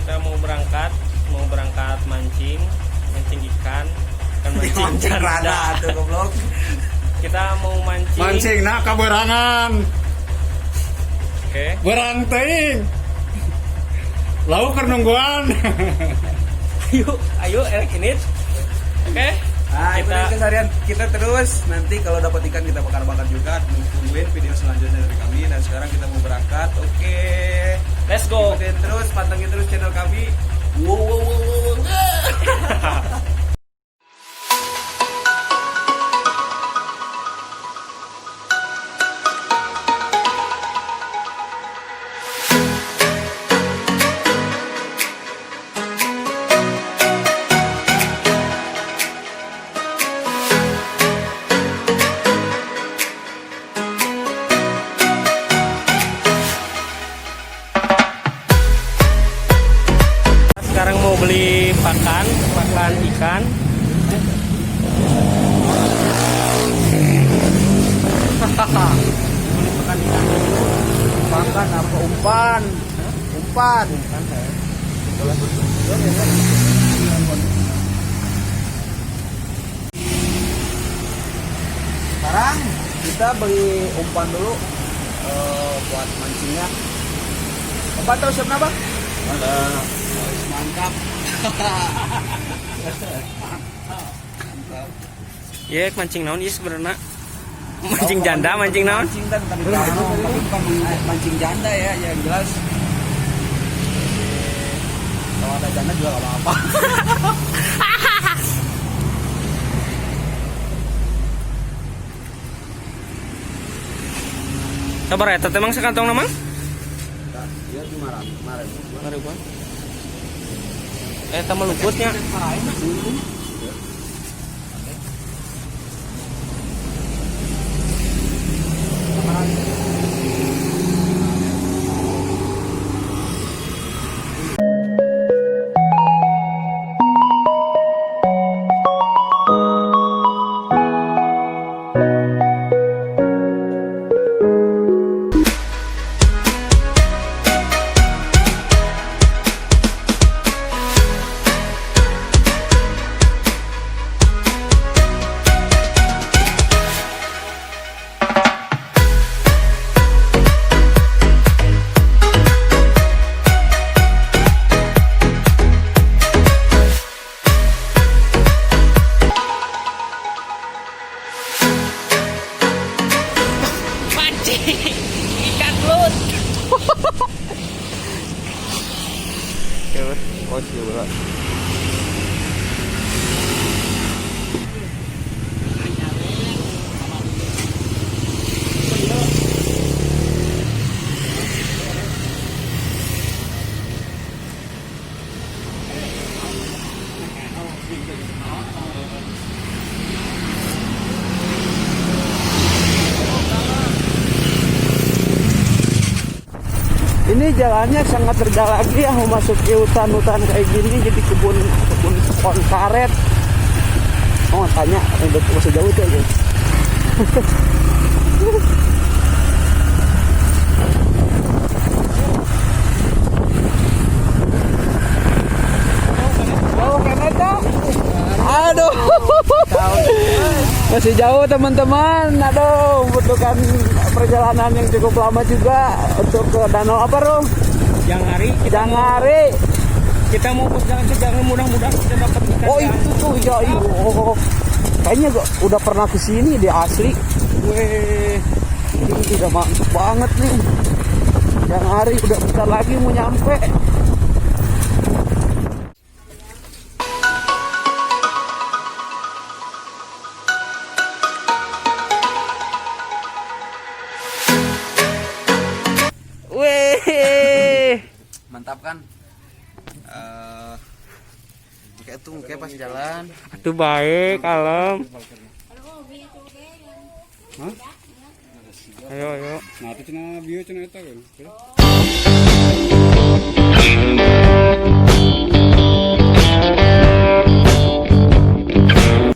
kita mau berangkat mancing ikan mancing rada tuh goblok. Kita mau mancing nak kaberangan. Oke. Berang teuing. Lauk keur nungguan. ayo erek ini. Oke. Nah, kita keseharian kita terus. Nanti kalau dapat ikan kita bakar juga. Tungguin video selanjutnya dari kami. Dan sekarang kita mau berangkat. Oke. Let's go. Ikutin terus, pantengin terus channel kami. Wow. Sekarang mau beli pakan ikan. Beli pakan ikan. Pakan apa umpan? Umpan. Sekarang kita beli umpan dulu buat mancingnya. Umpan tahu siapa Bang? Ada. Mantap. Ya, mancing naon ieu sebenarnya? Mancing janda, mancing naon? Mancing dan tapi bukan mancing janda ya, yang jelas. Kalau ada janda juga gak apa-apa. Sabar ya, teteh mang sekantong namang? Iya, 5.000. Tambah luputnya. Ikan belut. Oh, siapa? Ini jalannya sangat terjal lagi ya, mau masuk ke hutan-hutan kayak gini, jadi kebun pohon karet. Oh, tanya udah masih jauh tuh guys. Oh, kenapa? Aduh. Masih jauh teman-teman. Aduh, membutuhkan perjalanan yang cukup lama juga untuk ke danau apa, Rom? Janghari. Kita mau jangan mudah-mudahan kita dapat ikan. Oh, itu tuh ya, oh. Kayaknya udah pernah kesini dia asli. Weh, ini udah mantap banget nih. Janghari udah bentar lagi mau nyampe. Weh, Mantap kan? Kayak tuh kayak pas jalan. itu baik, kalem. Hah? Ayo. Nah, itu cina bio cina eta kan.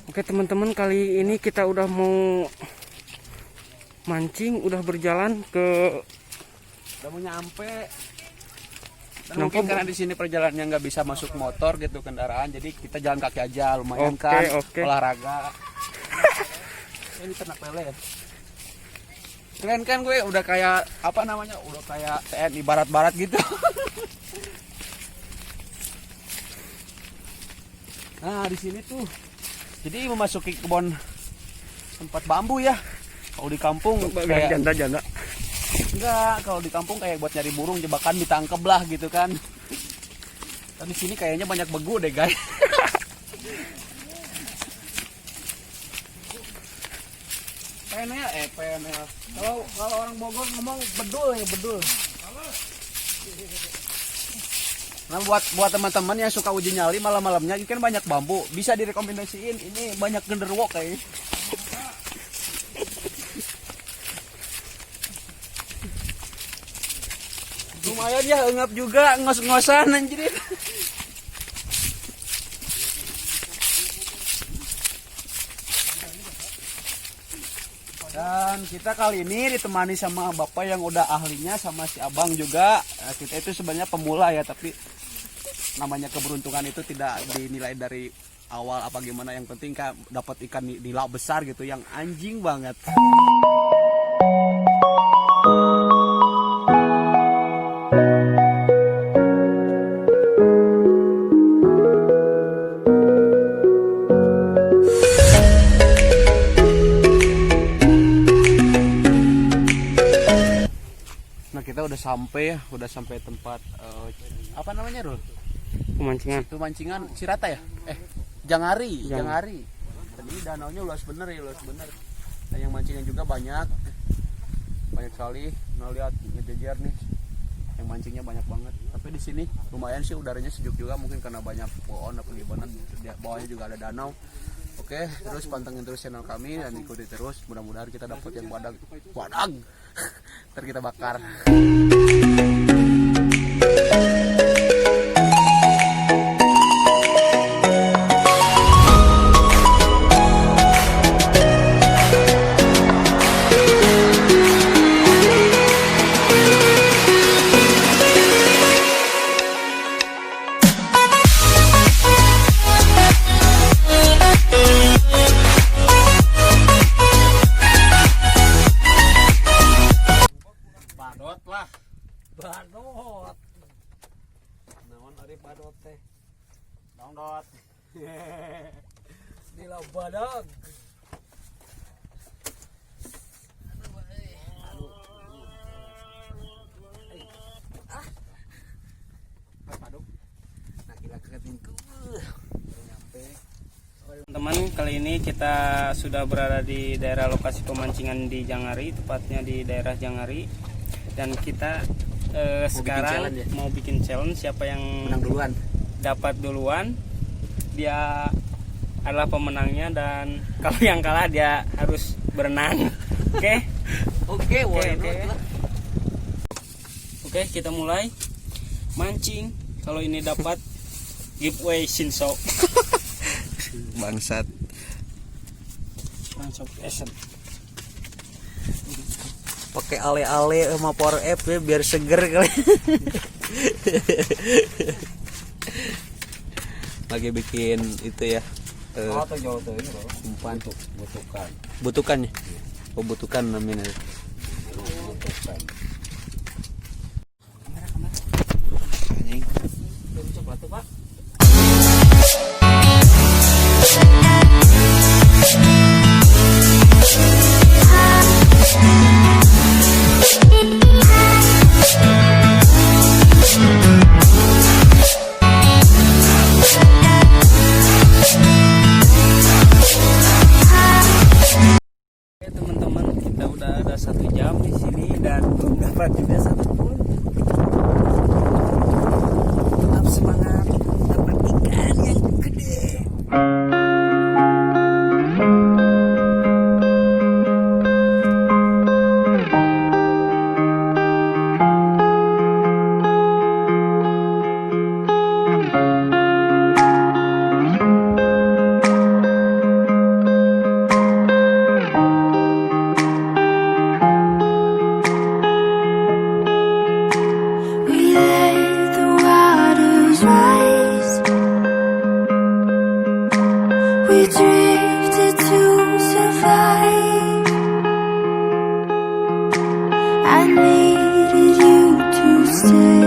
Oke teman-teman, kali ini kita udah mau mancing, udah berjalan ke Udah mau nyampe Dan mungkin karena di sini perjalanannya nggak bisa masuk motor gitu kendaraan, jadi kita jalan kaki aja lumayan kan olahraga. Ini ternak lele. Keren kan gue udah kayak apa namanya? Udah kayak TNI barat-barat gitu. Nah, di sini tuh jadi memasuki kebun tempat bambu ya. Kalau di kampung kayak janda. enggak, kalau di kampung kayak buat nyari burung jebakan ditangkep lah gitu kan. Tapi di sini kayaknya banyak begu deh, guys. PNL. Kalau orang Bogor ngomong bedul ya, bedul. Nah, buat teman-teman yang suka uji nyali malam-malamnya, ini kan banyak bambu, bisa direkomendasiin. Ini banyak genderuwo kayaknya. Lumayan ya, engap juga, ngos-ngosan anjir. Dan kita kali ini ditemani sama bapak yang udah ahlinya, sama si abang juga. Kita itu sebenarnya pemula ya, tapi namanya keberuntungan itu tidak dinilai dari awal apa gimana. Yang penting kan dapat ikan nila besar gitu, yang anjing banget. Kita udah sampai tempat apa namanya, Rul? Pemancingan. Itu mancingan Cirata ya? Jangari. Tadi danaunya luas bener. Dan yang mancingan juga banyak sekali. Nah, lihat ngejejer nih, yang mancingnya banyak banget. Tapi di sini lumayan sih, udaranya sejuk juga, mungkin karena banyak pohon apa gimana. Di bawahnya juga ada danau. Oke, terus pantengin terus channel kami dan ikuti terus. Mudah-mudahan kita dapat yang badag. Ntar kita bakar. Badot. Naon ari badot teh? Dongdot. Di laut badag. Teman-teman, kali ini kita sudah berada di daerah lokasi pemancingan di Jangari, tepatnya di daerah Jangari. Dan kita sekarang mau bikin challenge, siapa yang menang duluan, dapat duluan dia adalah pemenangnya, dan kalau yang kalah dia harus berenang. Oke, kita mulai mancing. Kalau ini dapat giveaway Shinso. Bangsat. Langsung esen. Pakai ale-ale sama Power F ya, biar seger kali. Lagi bikin itu ya. Umpan butukan ya. Butukan namanya. Anjing. Coklat tuh, Pak. Teman-teman, kita udah ada 1 jam di sini dan belum dapat juga satupun. Tetap semangat, dapat ikan yang gede. stay.